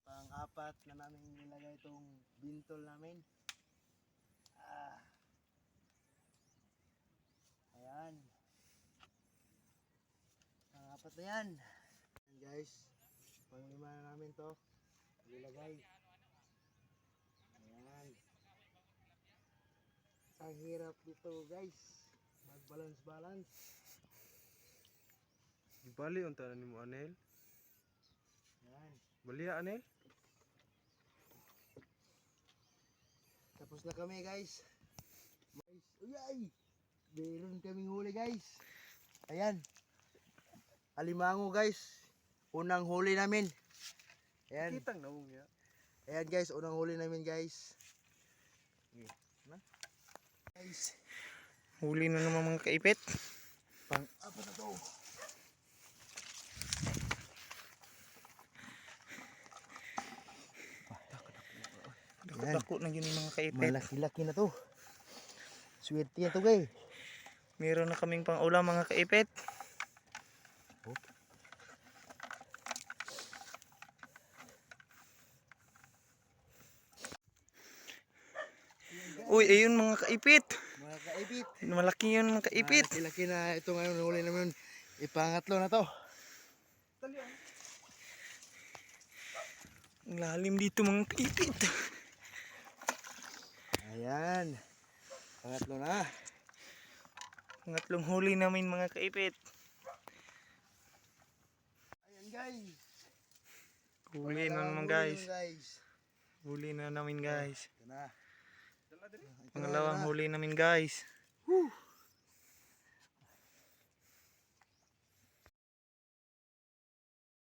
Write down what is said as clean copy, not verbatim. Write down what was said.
Pang-apat na namin nilagay itong bintol namin. Ayan. Pang-apat na yan. Ayan guys. Pang-lima na namin to. Nilagay. Ayan. Ang hirap dito guys. Mag-balance-balance. Bali unta ni mo Anel. Ayan. Bali Anel. Tapos na kami guys. Uyay! Meron kaming huli guys. Ayan. Alimango guys. Unang huli namin. Ayan. Kitang naong ya. Ayan guys, unang huli namin guys. Guys, Huli na naman mga kaipit. pang-apat na to. Ayan. Dako na yun mga kaipit. Malaki-laki na to. Swerte na to guys. Meron na kaming pang ulam mga kaipit. Uy, ayun mga kaipit. Mga kaipit. Malaki yun mga kaipit. Malaki-laki na ito ngayon. Huli namin. Ipangatlo na to. Ang lalim dito mga kaipit. Ayan. Pangatlo na. Pangatlong huli namin mga kaipit. Ayan guys. Huli na naman guys. Huli na namin guys. Ito na. Pangalawang huli namin guys.